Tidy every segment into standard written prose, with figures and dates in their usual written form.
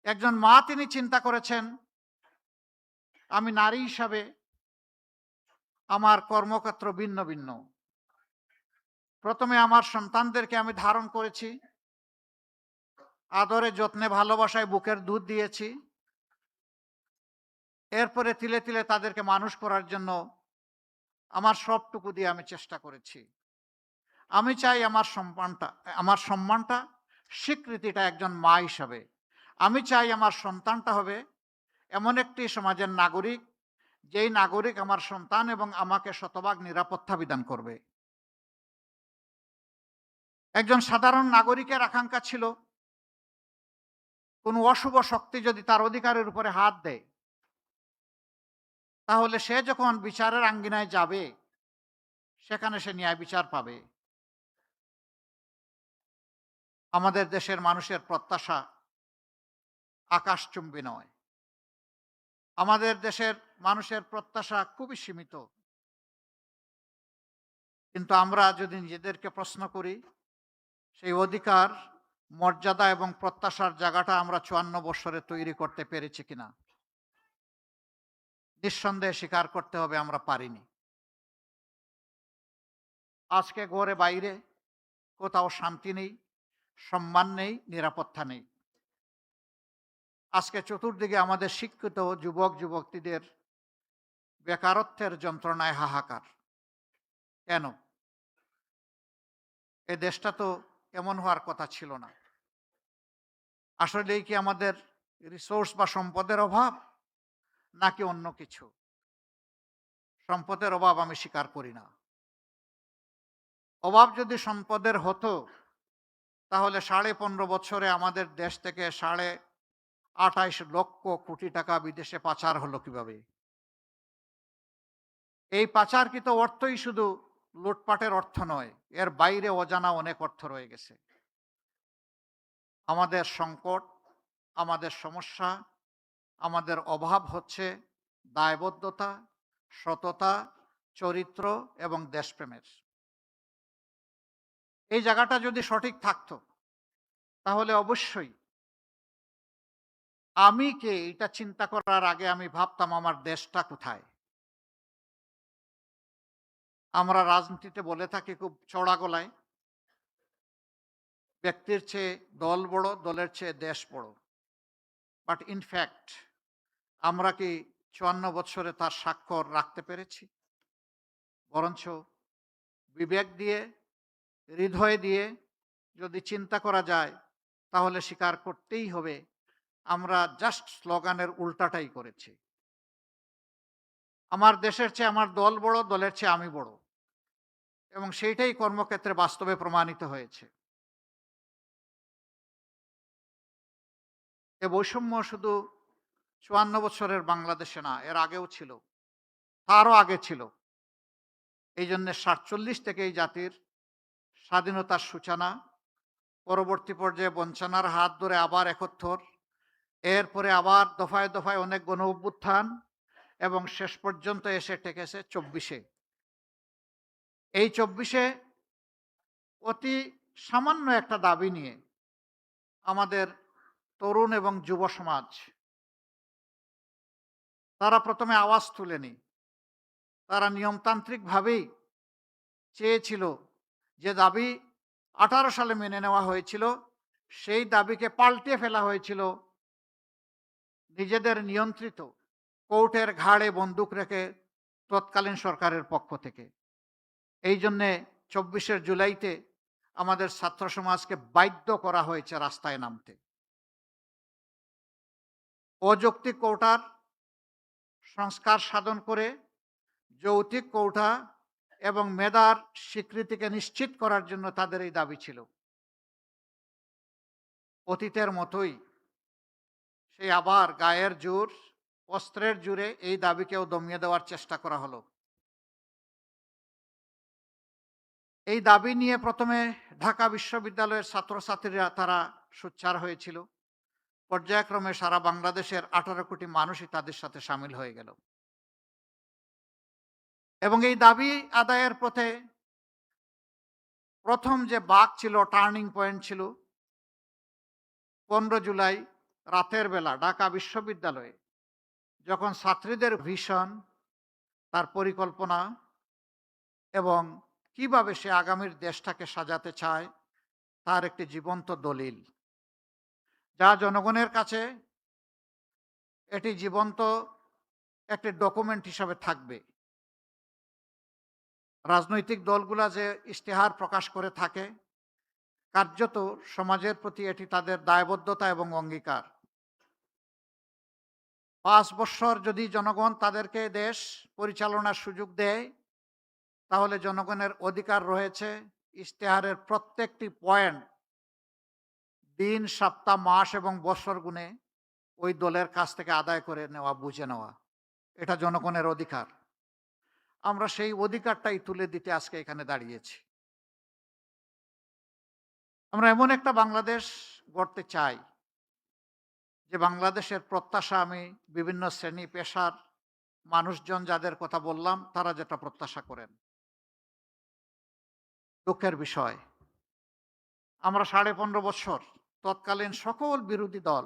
একজন মা তিনি চিন্তা করেছেন, আমি নারী হিসাবে আমার কর্মক্ষেত্র ভিন্ন ভিন্ন। প্রথমে আমার সন্তানদেরকে আমি ধারণ করেছি, আদরে যত্নে ভালোবাসায় বুকের দুধ দিয়েছি। এরপরে তিলে তিলে তাদেরকে মানুষ করার জন্য আমার সবটুকু দিয়ে আমি চেষ্টা করেছি। আমি চাই আমার সম্মানটা, স্বীকৃতিটা একজন মা হিসাবে। আমি চাই আমার সন্তানটা হবে এমন একটি সমাজের নাগরিক, যেই নাগরিক আমার সন্তান এবং আমাকে শতভাগ নিরাপত্তা বিধান করবে। একজন সাধারণ নাগরিকের আকাঙ্ক্ষা ছিল, কোনো অশুভ শক্তি যদি তার অধিকারের উপরে হাত দেয়, তাহলে সে যখন বিচারের আঙ্গিনায় যাবে, সেখানে সে ন্যায় বিচার পাবে। আমাদের দেশের মানুষের প্রত্যাশা আকাশচুম্বী নয়। আমাদের দেশের মানুষের প্রত্যাশা খুবই সীমিত। কিন্তু আমরা যদি নিজেদেরকে প্রশ্ন করি, সেই অধিকার, মর্যাদা এবং প্রত্যাশার জায়গাটা আমরা ৫৪ বৎসরে তৈরি করতে পেরেছি কিনা? নিঃসন্দেহে স্বীকার করতে হবে আমরা পারিনি। আজকে ঘরে বাইরে কোথাও শান্তি নেই, সম্মান নেই, নিরাপত্তা নেই। আজকে চতুর্দিকে আমাদের শিক্ষিত যুবক যুবতীদের বেকারত্বের যন্ত্রণায় হাহাকার। কেন? এ দেশটা তো এমন হওয়ার কথা ছিল না। আসলেই কি আমাদের রিসোর্স বা সম্পদের অভাব, নাকি অন্য কিছু? সম্পদের অভাব আমি স্বীকার করি না। অভাব যদি সম্পদের হতো, তাহলে ১৫.৫ বছরে আমাদের দেশ থেকে ২৮ লক্ষ কোটি টাকা বিদেশে পাচার হলো কিভাবে? এই পাচারকৃত অর্থই শুধু লুটপাটের অর্থ নয়, এর বাইরে অজানা অনেক অর্থ রয়ে গেছে। আমাদের সংকট, আমাদের সমস্যা, আমাদের অভাব হচ্ছে দায়বদ্ধতা, সততা, চরিত্র এবং দেশপ্রেমের। এই জায়গাটা যদি সঠিক থাকতো, তাহলে অবশ্যই আমি কে এটা চিন্তা করার আগে আমি ভাবতাম আমার দেশটা কোথায়। আমরা রাজনীতিতে বলে থাকি খুব চড়া গলায়, ব্যক্তির চেয়ে দল বড়, দলের চেয়ে দেশ বড়। বাট ইনফ্যাক্ট আমরা কি ৫৪ বছরে তার স্বাক্ষর রাখতে পেরেছি? বরঞ্চ বিবেক দিয়ে, হৃদয় দিয়ে যদি চিন্তা করা যায়, তাহলে স্বীকার করতেই হবে আমরা জাস্ট স্লোগানের উল্টাটাই করেছি। আমার দেশের চেয়ে আমার দল বড়, দলের চেয়ে আমি বড়, এবং সেইটাই কর্মক্ষেত্রে বাস্তবে প্রমাণিত হয়েছে। এ বৈষম্য শুধু ৫৪ বছরের বাংলাদেশে না, এর আগেও ছিল, তারও আগে ছিল। এই জন্যে ৪৭ থেকে এই জাতির স্বাধীনতার সূচনা, পরবর্তী পর্যায়ে বঞ্চনার হাত ধরে আবার ৭১, এরপরে আবার দফায় দফায় অনেক গণ অভ্যুত্থান, এবং শেষ পর্যন্ত এসে ঠেকেছে ২৪-এ। এই ২৪-এ অতি সামান্য একটা দাবি নিয়ে আমাদের তরুণ এবং যুব সমাজ, তারা প্রথমে আওয়াজ তুলেনি। তারা নিয়মতান্ত্রিকভাবেই চেয়েছিল যে দাবি ১৮ সালে মেনে নেওয়া হয়েছিল, সেই দাবিকে পাল্টে ফেলা হয়েছিল নিজেদের নিয়ন্ত্রিত কোর্টের ঘাড়ে বন্দুক রেখে তৎকালীন সরকারের পক্ষ থেকে। এই জন্যে ২৪শে জুলাইতে আমাদের ছাত্র সমাজকে বাধ্য করা হয়েছে রাস্তায় নামতে। অযৌক্তিক কোটার সংস্কার সাধন করে যৌক্তিক কোটা এবং মেধার স্বীকৃতিকে নিশ্চিত করার জন্য তাদের এই দাবি ছিল। অতীতের মতোই সেই আবার গায়ের জোর, অস্ত্রের জোরে এই দাবিকেও দমিয়ে দেওয়ার চেষ্টা করা হলো। এই দাবি নিয়ে প্রথমে ঢাকা বিশ্ববিদ্যালয়ের ছাত্রছাত্রীরা তারা সোচ্চার হয়েছিল। পর্যায়ক্রমে সারা বাংলাদেশের ১৮ কোটি মানুষই তাদের সাথে সামিল হয়ে গেল, এবং এই দাবি আদায়ের পথে প্রথম যে বাঁক ছিল, টার্নিং পয়েন্ট ছিল ১৫ জুলাই রাতের বেলা ঢাকা বিশ্ববিদ্যালয়ে যখন ছাত্রীদের ভিশন, তার পরিকল্পনা এবং কিভাবে সে আগামীর দেশটাকে সাজাতে চায় তার একটি জীবন্ত দলিল, যা জনগণের কাছে এটি জীবন্ত একটি ডকুমেন্ট হিসাবে থাকবে। রাজনৈতিক দলগুলা যে ইশতেহার প্রকাশ করে থাকে, কার্যত সমাজের প্রতি এটি তাদের দায়বদ্ধতা এবং অঙ্গীকার। ৫ বৎসর যদি জনগণ তাদেরকে দেশ পরিচালনার সুযোগ দেয়, তাহলে জনগণের অধিকার রয়েছে ইশতেহারের প্রত্যেকটি পয়েন্ট দিন, সপ্তাহ, মাস এবং বৎসর গুণে ওই দলের কাছ থেকে আদায় করে নেওয়া, বুঝে নেওয়া। এটা জনগণের অধিকার। আমরা সেই অধিকারটাই তুলে দিতে আজকে এখানে দাঁড়িয়েছি। আমরা এমন একটা বাংলাদেশ গড়তে চাই, যে বাংলাদেশের প্রত্যাশা আমি বিভিন্ন শ্রেণী পেশার মানুষজন যাদের কথা বললাম, তারা যেটা প্রত্যাশা করেন। দুঃখের বিষয়, আমরা ১৫.৫ বৎসর তৎকালীন সকল বিরোধী দল,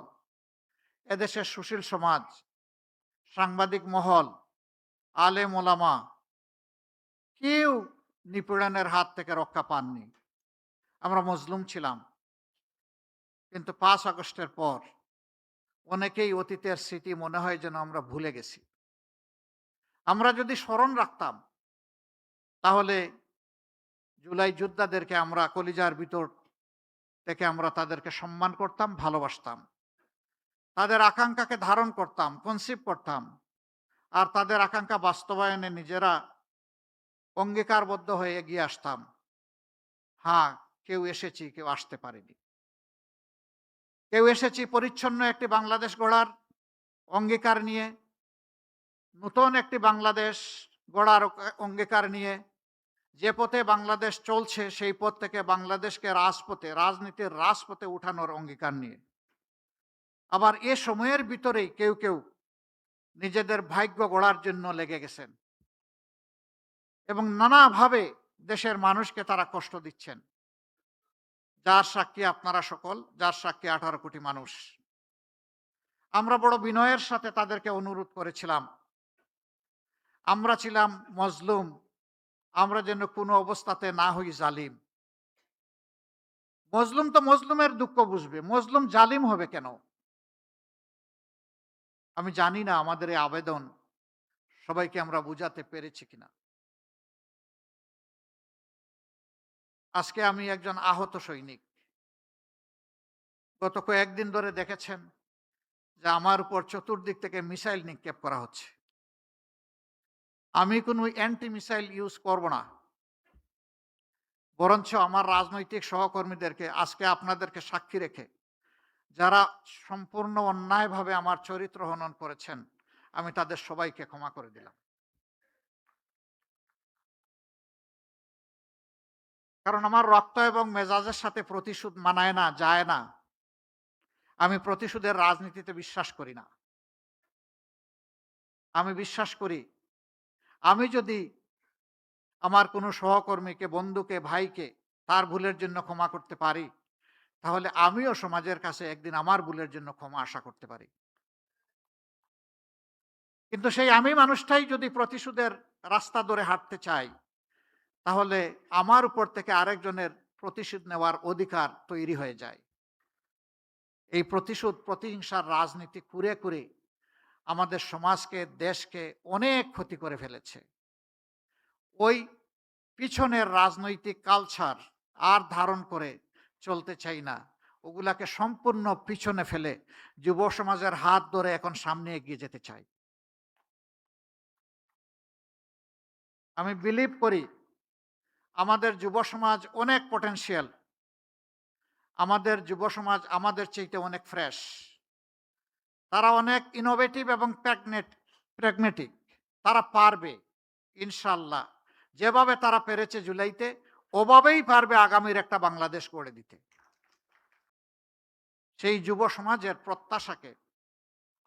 এদেশের সুশীল সমাজ, সাংবাদিক মহল, আলেম ওলামা, কেউ নিপীড়নের হাত থেকে রক্ষা পাননি। আমরা মজলুম ছিলাম। কিন্তু ৫ আগস্টের পর অনেকেই অতীতের স্মৃতি মনে হয় যেন আমরা ভুলে গেছি। আমরা যদি স্মরণ রাখতাম, তাহলে জুলাই যোদ্ধাদেরকে আমরা কলিজার ভিতর থেকে আমরা তাদেরকে সম্মান করতাম, ভালোবাসতাম। তাদের আকাঙ্ক্ষাকে ধারণ করতাম, কনসিভ করতাম। আর তাদের আকাঙ্ক্ষা বাস্তবায়নে নিজেরা অঙ্গীকারবদ্ধ হয়ে এগিয়ে আসতাম। হ্যাঁ, কেউ এসেছি, কেউ আসতে পারেনি। কেউ এসেছি পরিচ্ছন্ন একটি বাংলাদেশ গড়ার অঙ্গীকার নিয়ে, নতুন একটি বাংলাদেশ গড়ার অঙ্গীকার নিয়ে। যে পথে বাংলাদেশ চলছে, সেই পথ থেকে বাংলাদেশকে রাজপথে, রাজনীতির রাজপথে উঠানোর অঙ্গীকার নিয়ে। আবার এ সময়ের ভিতরেই কেউ কেউ নিজেদের ভাগ্য গড়ার জন্য লেগে গেছেন এবং নানাভাবে দেশের মানুষকে তারা কষ্ট দিচ্ছেন, যার সাক্ষী আপনারা সকল, যার সাক্ষী 18 কোটি মানুষ। আমরা বড় বিনয়ের সাথে তাদেরকে অনুরোধ করেছিলাম, আমরা ছিলাম মজলুম, আমরা যেন কোনো অবস্থাতে না হই জালিম। মজলুম তো মজলুমের দুঃখ বুঝবে, মজলুম জালিম হবে কেন? আমি জানি না আমাদের এই আবেদন সবাইকে আমরা বুঝাতে পেরেছি কিনা। আজকে আমি একজন আহত সৈনিক। গত কয়েকদিন ধরে দেখেছেন যে আমার উপর চতুর্দিক থেকে মিসাইল নিক্ষেপ করা হচ্ছে। আমি কোনো অ্যান্টি মিসাইল ইউজ করব না, বরঞ্চ আমার রাজনৈতিক সহকর্মীদেরকে আজকে আপনাদেরকে সাক্ষী রেখে, যারা সম্পূর্ণ অন্যায়ভাবে আমার চরিত্র হনন করেছেন, আমি তাদের সবাইকে ক্ষমা করে দিলাম। কারণ আমার রক্ত এবং মেজাজের সাথে প্রতিশোধ মানায় না, যায় না। আমি প্রতিশোধের রাজনীতিতে বিশ্বাস করি না। আমি বিশ্বাস করি, আমি যদি আমার কোনো সহকর্মীকে, বন্ধুকে, ভাইকে তার ভুলের জন্য ক্ষমা করতে পারি, তাহলে আমিও সমাজের কাছে একদিন আমার ভুলের জন্য ক্ষমা আশা করতে পারি। কিন্তু সেই আমি মানুষটাই যদি প্রতিশোধের রাস্তা ধরে হাঁটতে চাই, তাহলে আমার উপর থেকে আরেকজনের প্রতিশোধ নেওয়ার অধিকার তৈরি হয়ে যায়। এই প্রতিশোধ, প্রতিহিংসার রাজনীতি করে করে আমাদের সমাজকে, দেশকে অনেক ক্ষতি করে ফেলেছে। ওই পিছনের রাজনৈতিক কালচার আর ধারণ করে চলতে চাই না। ওগুলাকে সম্পূর্ণ পিছনে ফেলে যুব সমাজের হাত ধরে এখন সামনে এগিয়ে যেতে চাই। আমি বিলিভ করি আমাদের যুব সমাজ অনেক পটেনশিয়াল। আমাদের যুব সমাজ আমাদের চাইতে অনেক ফ্রেশ। তারা অনেক ইনোভেটিভ এবং প্র্যাগমেটিক। তারা পারবে ইনশাআল্লাহ। যেভাবে তারা পেরেছে জুলাইতে, ওভাবেই পারবে আগামীর একটা বাংলাদেশ গড়ে দিতে। সেই যুব সমাজের প্রত্যাশাকে,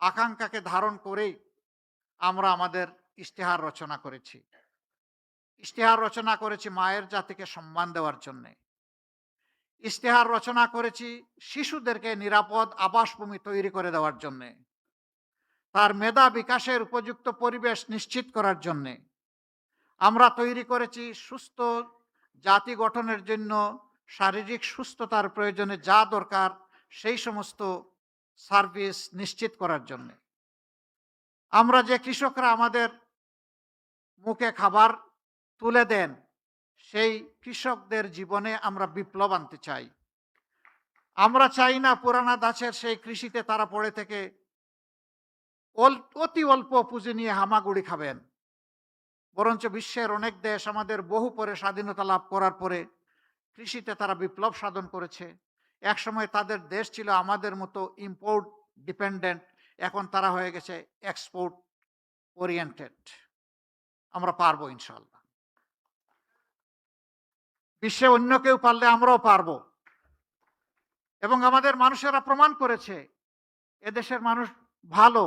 আকাঙ্ক্ষাকে ধারণ করেই আমরা আমাদের ইশতেহার রচনা করেছি। ইশতেহার রচনা করেছি মায়ের জাতিকে সম্মান দেওয়ার জন্যে। ইশতেহার রচনা করেছি শিশুদেরকে নিরাপদ আবাসভূমি তৈরি করে দেওয়ার জন্যে, তার মেধা বিকাশের উপযুক্ত পরিবেশ নিশ্চিত করার জন্যে। আমরা তৈরি করেছি সুস্থ জাতি গঠনের জন্য শারীরিক সুস্থতার প্রয়োজনে যা দরকার সেই সমস্ত সার্ভিস নিশ্চিত করার জন্য। আমরা যে কৃষকরা আমাদের মুখে খাবার তুলে দেন, সেই কৃষকদের জীবনে আমরা বিপ্লব আনতে চাই। আমরা চাই না পুরানা দাসের সেই কৃষিতে তারা পড়ে থেকে অতি অল্প পুঁজি নিয়ে হামাগুড়ি খাবেন। বরঞ্চ বিশ্বের অনেক দেশ আমাদের বহু পরে স্বাধীনতা লাভ করার পরে কৃষিতে তারা বিপ্লব সাধন করেছে। একসময় তাদের দেশ ছিল আমাদের মতো ইম্পোর্ট ডিপেন্ডেন্ট, এখন তারা হয়ে গেছে এক্সপোর্ট ওরিয়েন্টেড। আমরা পারবো ইনশাআল্লাহ। বিশ্বে অন্য কেউ পারলে আমরাও পারবো। এবং আমাদের মানুষেরা প্রমাণ করেছে এদেশের মানুষ ভালো।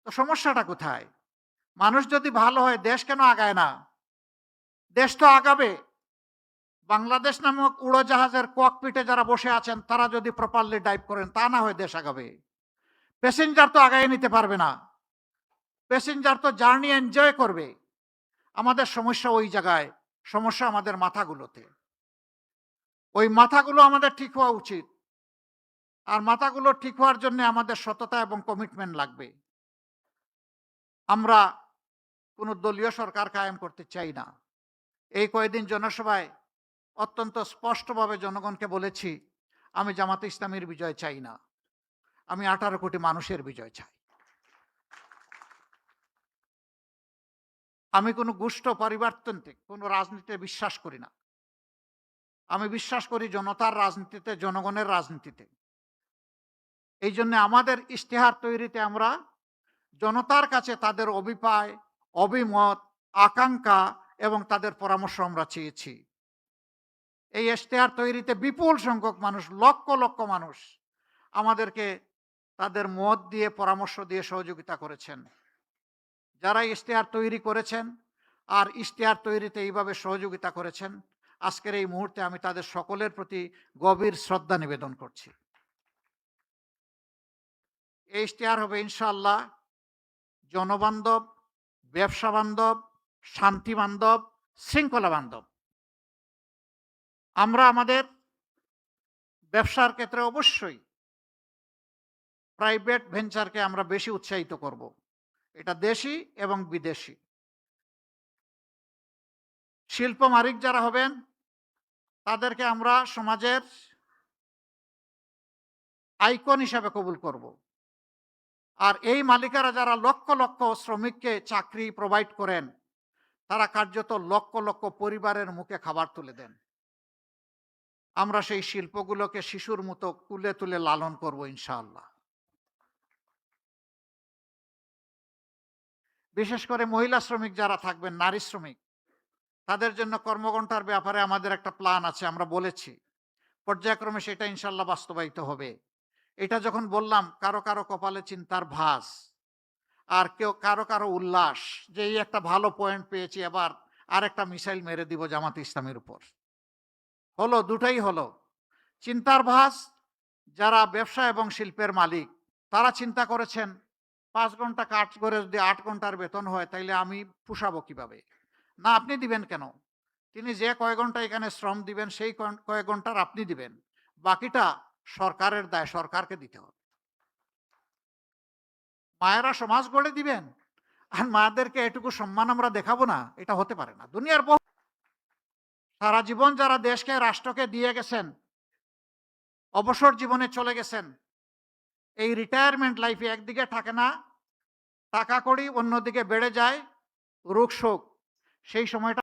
তো সমস্যাটা কোথায়? মানুষ যদি ভালো হয় দেশ কেন আগায় না? দেশ তো আগাবে। বাংলাদেশ নামক উড়োজাহাজের ককপিটে যারা বসে আছেন তারা যদি প্রপারলি ডাইভ করেন, তা না হয় দেশ আগাবে। প্যাসেঞ্জার তো আগায় নিতে পারবে না, প্যাসেঞ্জার তো জার্নি এনজয় করবে। আমাদের সমস্যা ওই জায়গায়, সমস্যা আমাদের মাথাগুলোতে। ওই মাথাগুলো আমাদের ঠিক হওয়া উচিত। আর মাথাগুলো ঠিক হওয়ার জন্য আমাদের সততা এবং কমিটমেন্ট লাগবে। আমরা কোনো দলীয় সরকার কায়েম করতে চাই না। এই কয়েকদিন জনসভায় অত্যন্ত স্পষ্টভাবে জনগণকে বলেছি, আমি জামাতে ইসলামীর বিজয় চাই না, আমি 18 কোটি মানুষের বিজয় চাই। আমি কোনো গোষ্ঠ পরিবর্তনতে কোনো রাজনীতিতে বিশ্বাস করি না। আমি বিশ্বাস করি জনতার রাজনীতিতে, জনগণের রাজনীতিতে। এই জন্য আমাদের ইশতেহার তৈরিতে আমরা জনতার কাছে তাদের অভিপ্রায়, অভিমত, আকাঙ্ক্ষা এবং তাদের পরামর্শ আমরা চেয়েছি। এই ইশতেহার তৈরিতে বিপুল সংখ্যক মানুষ, লক্ষ লক্ষ মানুষ আমাদেরকে তাদের মত দিয়ে, পরামর্শ দিয়ে সহযোগিতা করেছেন। যারা ইশতেহার তৈরি করেছেন আর ইশতেহার তৈরিতে এইভাবে সহযোগিতা করেছেন, আজকের এই মুহূর্তে আমি তাদের সকলের প্রতি গভীর শ্রদ্ধা নিবেদন করছি। এই ইশতেহার হবে ইনশাআল্লাহ জনবান্ধব, ব্যবসা বান্ধব, শান্তি বান্ধব, শৃঙ্খলা বান্ধব। আমরা আমাদের ব্যবসার ক্ষেত্রে অবশ্যই প্রাইভেট ভেঞ্চারকে আমরা বেশি উৎসাহিত করব। এটা দেশি এবং বিদেশি। শিল্প মালিক যারা হবেন তাদেরকে আমরা সমাজের আইকন হিসাবে কবুল করব। আর এই মালিকেরা যারা লক্ষ লক্ষ শ্রমিককে চাকরি প্রোভাইড করেন, তারা কার্যত লক্ষ লক্ষ পরিবারের মুখে খাবার তুলে দেন। আমরা সেই শিল্পগুলোকে শিশুর মতো কুলে তুলে লালন করব ইনশাআল্লাহ। বিশেষ করে মহিলা শ্রমিক যারা থাকবেন, নারী শ্রমিক, তাদের জন্য কর্মঘণ্টার ব্যাপারে আমাদের একটা প্ল্যান আছে, আমরা বলেছি। পর্যায়ক্রমে সেটা ইনশাআল্লাহ বাস্তবায়িত হবে। এটা যখন বললাম, কারো কারো কপালে চিন্তার ভাঁজ, আর কেউ কারো কারো উল্লাস যে এই একটা ভালো পয়েন্ট পেয়েছি, এবার আর একটা মিসাইল মেরে দিব জামাতে ইসলামের উপর। হলো, দুটাই হলো। চিন্তার ভাঁজ যারা ব্যবসা এবং শিল্পের মালিক, তারা চিন্তা করেছেন 5 ঘন্টা কাজ করে যদি 8 ঘন্টার বেতন হয় তাইলে আমি পুষাবো কিভাবে? না, আপনি দিবেন কেন? তিনি যে কয় ঘন্টা এখানে শ্রম দিবেন সেই কয়েক ঘন্টার আপনি দিবেন, বাকিটা সরকারের দায়, সরকারকে দিতে হবে। মায়েরা সমাজ গড়ে দিবেন আর মায়েদেরকে এটুকু সম্মান আমরা দেখাবো না, এটা হতে পারে না। দুনিয়ার বহু সারা জীবন যারা দেশকে, রাষ্ট্রকে দিয়ে গেছেন, অবসর জীবনে চলে গেছেন, এই রিটায়ারমেন্ট লাইফে একদিকে থাকে না টাকা কড়ি, অন্যদিকে বেড়ে যায় রোগ শোক। সেই সময়টা